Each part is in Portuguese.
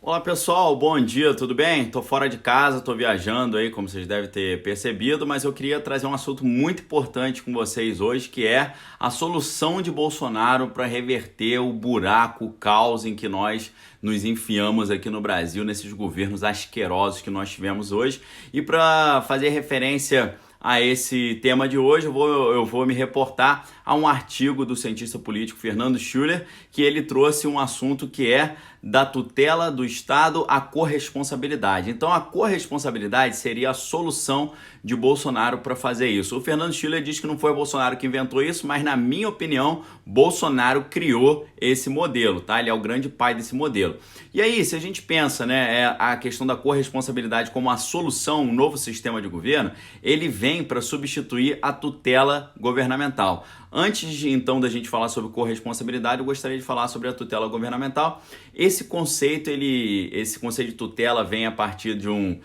Olá pessoal, bom dia, tudo bem? Tô fora de casa, tô viajando aí, como vocês devem ter percebido, mas eu queria trazer um assunto muito importante com vocês hoje, que é a solução de Bolsonaro para reverter o buraco, o caos em que nós nos enfiamos aqui no Brasil, nesses governos asquerosos que nós tivemos hoje. E para fazer referência a esse tema de hoje, eu vou me reportar a um artigo do cientista político Fernando Schuller, que ele trouxe um assunto que é da tutela do Estado à corresponsabilidade. Então, a corresponsabilidade seria a solução de Bolsonaro para fazer isso. O Fernando Schuller diz que não foi o Bolsonaro que inventou isso, mas, na minha opinião, Bolsonaro criou esse modelo, tá? Ele é o grande pai desse modelo. E aí, se a gente pensa, né, a questão da corresponsabilidade como a solução, um novo sistema de governo, ele vem para substituir a tutela governamental. Antes então da gente falar sobre corresponsabilidade, eu gostaria de falar sobre a tutela governamental. Esse conceito de tutela vem a partir de um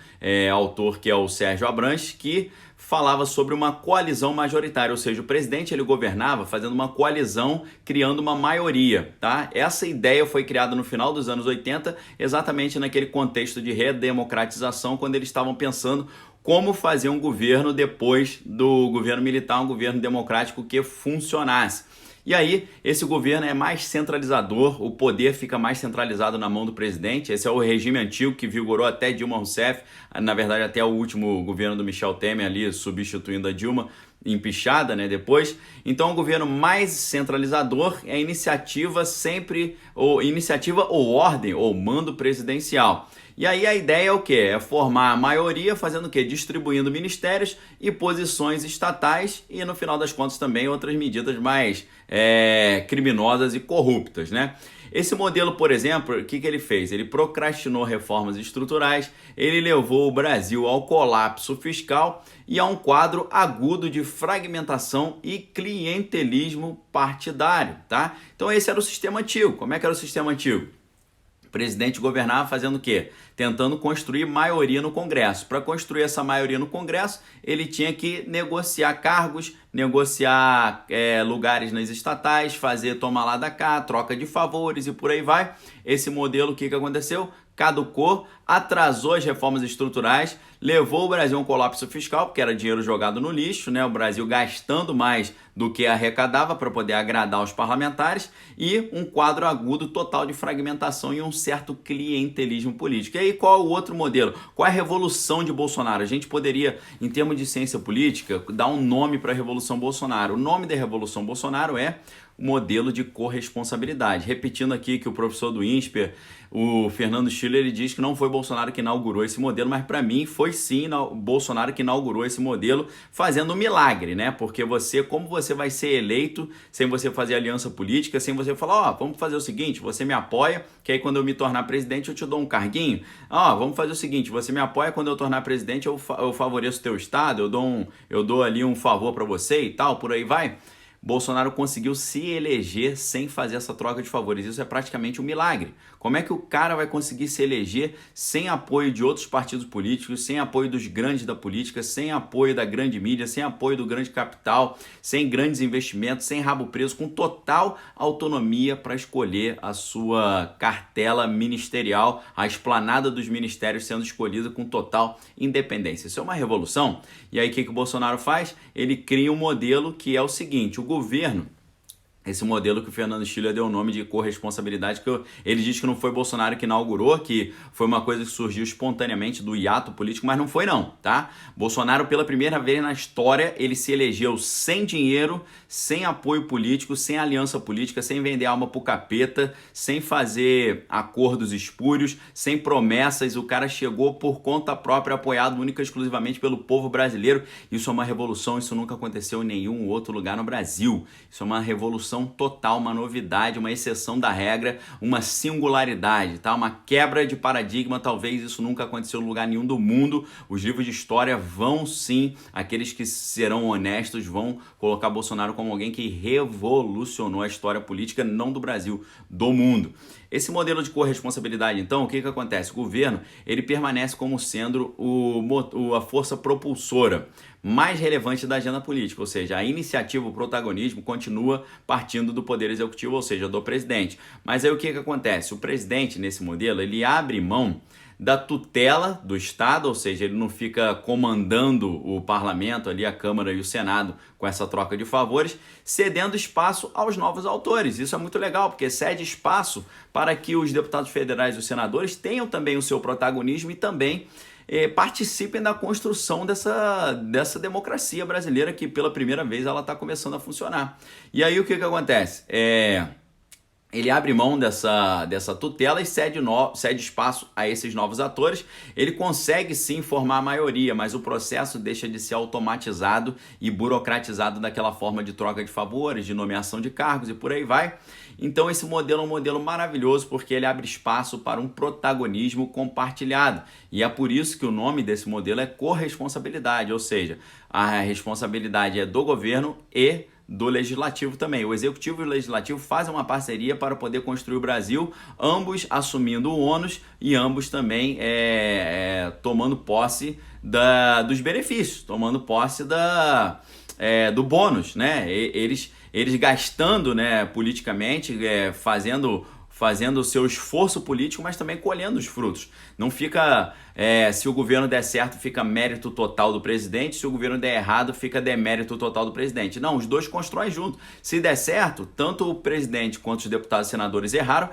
autor que é o Sérgio Abranches, que falava sobre uma coalizão majoritária, ou seja, o presidente ele governava fazendo uma coalizão, criando uma maioria, tá? Essa ideia foi criada no final dos anos 80, exatamente naquele contexto de redemocratização, quando eles estavam pensando como fazer um governo depois do governo militar, um governo democrático que funcionasse. E aí, esse governo é mais centralizador, o poder fica mais centralizado na mão do presidente. Esse é o regime antigo que vigorou até Dilma Rousseff, na verdade até o último governo do Michel Temer ali, substituindo a Dilma, empichada, né, depois. Então, o governo mais centralizador é a iniciativa ou ordem ou mando presidencial. E aí a ideia é o quê? É formar a maioria fazendo o quê? Distribuindo ministérios e posições estatais e, no final das contas, também outras medidas mais criminosas e corruptas, né? Esse modelo, por exemplo, o que ele fez? Ele procrastinou reformas estruturais, ele levou o Brasil ao colapso fiscal e a um quadro agudo de fragmentação e clientelismo partidário, tá? Então esse era o sistema antigo. Como é que era o sistema antigo? O presidente governava fazendo o quê? Tentando construir maioria no Congresso. Para construir essa maioria no Congresso, ele tinha que negociar cargos, negociar lugares nas estatais, fazer toma lá da cá, troca de favores e por aí vai. Esse modelo, o que aconteceu? Caducou, atrasou as reformas estruturais, levou o Brasil a um colapso fiscal, porque era dinheiro jogado no lixo, né? O Brasil gastando mais do que arrecadava para poder agradar os parlamentares e um quadro agudo total de fragmentação e um certo clientelismo político. E aí, qual é o outro modelo? Qual é a revolução de Bolsonaro? A gente poderia, em termos de ciência política, dar um nome para a Revolução Bolsonaro. O nome da Revolução Bolsonaro é o modelo de corresponsabilidade. Repetindo aqui que o professor do INSPER, o Fernando Schuller, ele diz que não foi Bolsonaro que inaugurou esse modelo, mas para mim foi sim Bolsonaro que inaugurou esse modelo, fazendo um milagre, né? Porque como você vai ser eleito sem você fazer aliança política, sem você falar, vamos fazer o seguinte, você me apoia, que aí quando eu me tornar presidente eu te dou um carguinho. Vamos fazer o seguinte, você me apoia, quando eu tornar presidente eu favoreço o teu estado, eu dou ali um favor para você e tal, por aí vai. Bolsonaro conseguiu se eleger sem fazer essa troca de favores. Isso é praticamente um milagre. Como é que o cara vai conseguir se eleger sem apoio de outros partidos políticos, sem apoio dos grandes da política, sem apoio da grande mídia, sem apoio do grande capital, sem grandes investimentos, sem rabo preso, com total autonomia para escolher a sua cartela ministerial, a esplanada dos ministérios sendo escolhida com total independência. Isso é uma revolução. E aí o que o Bolsonaro faz? Ele cria um modelo que é o seguinte: o governo, esse modelo que o Fernando Schuller deu o nome de corresponsabilidade, ele diz que não foi Bolsonaro que inaugurou, que foi uma coisa que surgiu espontaneamente do hiato político, mas não foi não, tá? Bolsonaro, pela primeira vez na história, ele se elegeu sem dinheiro, sem apoio político, sem aliança política, sem vender alma pro capeta, sem fazer acordos espúrios, sem promessas. O cara chegou por conta própria, apoiado única e exclusivamente pelo povo brasileiro. Isso é uma revolução, isso nunca aconteceu em nenhum outro lugar no Brasil. Isso é uma revolução total, uma novidade, uma exceção da regra, uma singularidade, tá? Uma quebra de paradigma. Talvez isso nunca aconteceu em lugar nenhum do mundo. Os livros de história vão sim, aqueles que serão honestos, vão colocar Bolsonaro como alguém que revolucionou a história política, não do Brasil, do mundo. Esse modelo de corresponsabilidade, então, o que acontece? O governo ele permanece como sendo a força propulsora mais relevante da agenda política, ou seja, a iniciativa, o protagonismo continua partindo do poder executivo, ou seja, do presidente. Mas aí o que acontece? O presidente, nesse modelo, ele abre mão da tutela do Estado, ou seja, ele não fica comandando o parlamento, ali a Câmara e o Senado com essa troca de favores, cedendo espaço aos novos autores. Isso é muito legal, porque cede espaço para que os deputados federais e os senadores tenham também o seu protagonismo e também participem da construção dessa democracia brasileira que pela primeira vez ela está começando a funcionar. E aí o que acontece? Ele abre mão dessa tutela e cede espaço a esses novos atores. Ele consegue sim formar a maioria, mas o processo deixa de ser automatizado e burocratizado daquela forma de troca de favores, de nomeação de cargos e por aí vai. Então esse modelo é um modelo maravilhoso porque ele abre espaço para um protagonismo compartilhado. E é por isso que o nome desse modelo é corresponsabilidade, ou seja, a responsabilidade é do governo e do legislativo também. O executivo e o legislativo fazem uma parceria para poder construir o Brasil, ambos assumindo o ônus e ambos também tomando posse dos benefícios, tomando posse do bônus, né? Eles gastando, né, politicamente, fazendo o seu esforço político, mas também colhendo os frutos. Não fica, se o governo der certo, fica mérito total do presidente, se o governo der errado, fica demérito total do presidente. Não, os dois constroem junto. Se der certo, tanto o presidente quanto os deputados e senadores erraram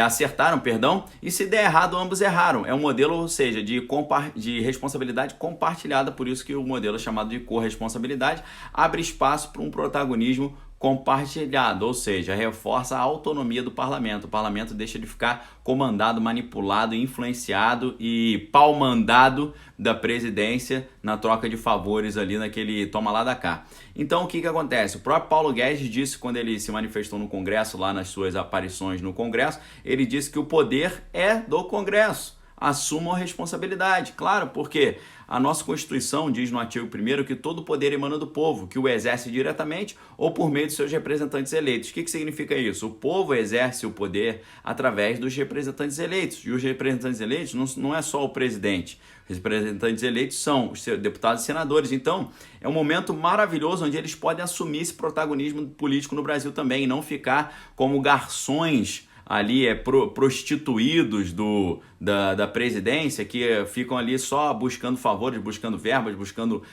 acertaram, perdão, e se der errado, ambos erraram. É um modelo, ou seja, de responsabilidade compartilhada, por isso que o modelo é chamado de corresponsabilidade, abre espaço para um protagonismo compartilhado, ou seja, reforça a autonomia do parlamento. O parlamento deixa de ficar comandado, manipulado, influenciado e pau-mandado da presidência na troca de favores ali naquele toma lá da cá. Então o que acontece? O próprio Paulo Guedes disse quando ele se manifestou no Congresso, lá nas suas aparições no Congresso, ele disse que o poder é do Congresso. Assumam a responsabilidade, claro, porque a nossa Constituição diz no artigo 1º que todo poder emana do povo, que o exerce diretamente ou por meio de seus representantes eleitos. O que significa isso? O povo exerce o poder através dos representantes eleitos, e os representantes eleitos não é só o presidente. Os representantes eleitos são os deputados e senadores. Então, é um momento maravilhoso onde eles podem assumir esse protagonismo político no Brasil também, e não ficar como garçons ali prostituídos da presidência, que ficam ali só buscando favores, buscando verbas, buscando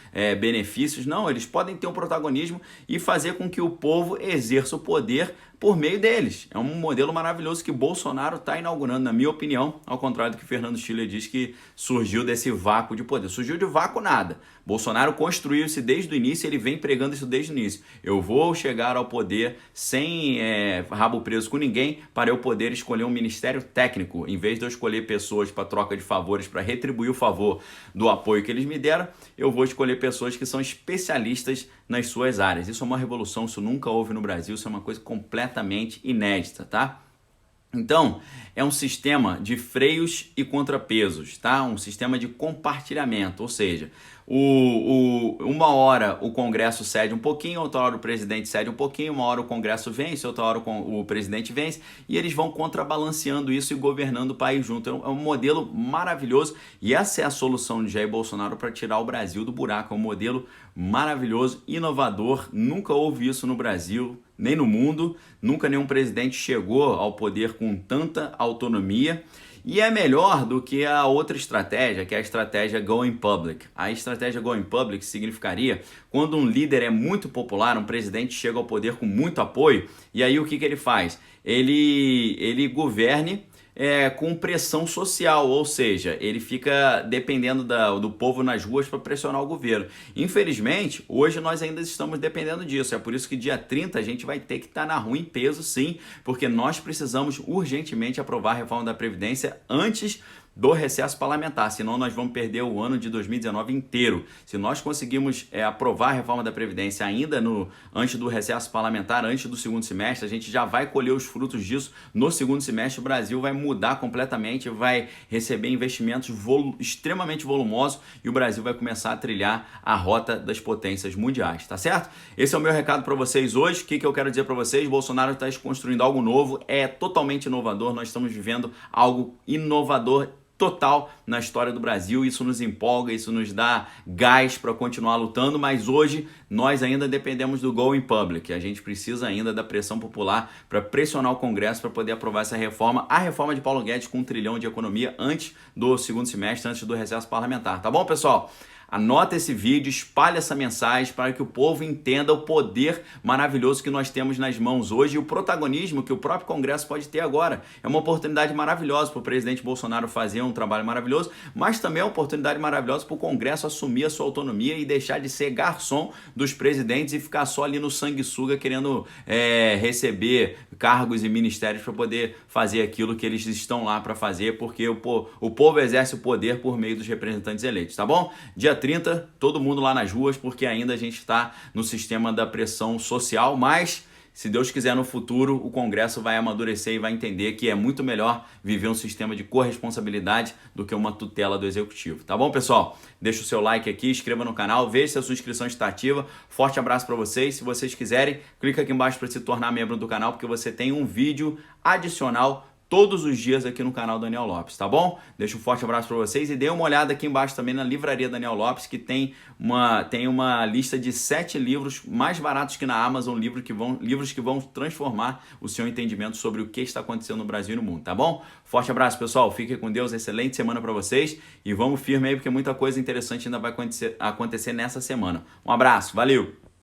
benefícios. Não, eles podem ter um protagonismo e fazer com que o povo exerça o poder por meio deles. É um modelo maravilhoso que Bolsonaro está inaugurando, na minha opinião, ao contrário do que Fernando Schiller diz que surgiu desse vácuo de poder. Surgiu de vácuo nada. Bolsonaro construiu isso desde o início, ele vem pregando isso desde o início. Eu vou chegar ao poder sem rabo preso com ninguém para eu poder escolher um ministério técnico. Em vez de eu escolher pessoas para troca de favores, para retribuir o favor do apoio que eles me deram, eu vou escolher pessoas que são especialistas nas suas áreas. Isso é uma revolução, isso nunca houve no Brasil, isso é uma coisa completamente inédita, tá? Então, é um sistema de freios e contrapesos, tá? Um sistema de compartilhamento, ou seja, uma hora o Congresso cede um pouquinho, outra hora o presidente cede um pouquinho, uma hora o Congresso vence, outra hora o presidente vence, e eles vão contrabalanceando isso e governando o país junto. É um modelo maravilhoso, e essa é a solução de Jair Bolsonaro para tirar o Brasil do buraco. É um modelo maravilhoso, inovador, nunca houve isso no Brasil, nem no mundo, nunca nenhum presidente chegou ao poder com tanta autonomia. E é melhor do que a outra estratégia, que é a estratégia Going Public. A estratégia Going Public significaria quando um líder é muito popular, um presidente chega ao poder com muito apoio, e aí o que ele faz? Ele governe com pressão social, ou seja, ele fica dependendo do povo nas ruas para pressionar o governo. Infelizmente, hoje nós ainda estamos dependendo disso, é por isso que dia 30 a gente vai ter que estar na rua em peso sim, porque nós precisamos urgentemente aprovar a reforma da Previdência antes do recesso parlamentar, senão nós vamos perder o ano de 2019 inteiro. Se nós conseguirmos aprovar a reforma da Previdência ainda antes do recesso parlamentar, antes do segundo semestre, a gente já vai colher os frutos disso no segundo semestre. O Brasil vai mudar completamente, vai receber investimentos extremamente volumosos e o Brasil vai começar a trilhar a rota das potências mundiais, tá certo? Esse é o meu recado para vocês hoje. O que eu quero dizer para vocês? Bolsonaro está construindo algo novo, é totalmente inovador, nós estamos vivendo algo inovador total na história do Brasil. Isso nos empolga, isso nos dá gás para continuar lutando, mas hoje nós ainda dependemos do go in public. A gente precisa ainda da pressão popular para pressionar o Congresso para poder aprovar essa reforma, a reforma de Paulo Guedes com 1 trilhão de economia antes do segundo semestre, antes do recesso parlamentar. Tá bom, pessoal? Anota esse vídeo, espalha essa mensagem para que o povo entenda o poder maravilhoso que nós temos nas mãos hoje e o protagonismo que o próprio Congresso pode ter agora. É uma oportunidade maravilhosa para o presidente Bolsonaro fazer um trabalho maravilhoso, mas também é uma oportunidade maravilhosa para o Congresso assumir a sua autonomia e deixar de ser garçom dos presidentes e ficar só ali no sanguessuga querendo receber cargos e ministérios para poder fazer aquilo que eles estão lá para fazer, porque o povo exerce o poder por meio dos representantes eleitos, tá bom? Dia 30, todo mundo lá nas ruas, porque ainda a gente está no sistema da pressão social, mas se Deus quiser no futuro, o Congresso vai amadurecer e vai entender que é muito melhor viver um sistema de corresponsabilidade do que uma tutela do Executivo. Tá bom, pessoal? Deixa o seu like aqui, inscreva no canal, veja se a sua inscrição está ativa. Forte abraço para vocês. Se vocês quiserem, clica aqui embaixo para se tornar membro do canal, porque você tem um vídeo adicional todos os dias aqui no canal Daniel Lopes, tá bom? Deixa um forte abraço para vocês e dê uma olhada aqui embaixo também na livraria Daniel Lopes, que tem uma lista de 7 livros mais baratos que na Amazon, livros que vão transformar o seu entendimento sobre o que está acontecendo no Brasil e no mundo, tá bom? Forte abraço, pessoal, fiquem com Deus, excelente semana para vocês e vamos firme aí porque muita coisa interessante ainda vai acontecer nessa semana. Um abraço, valeu!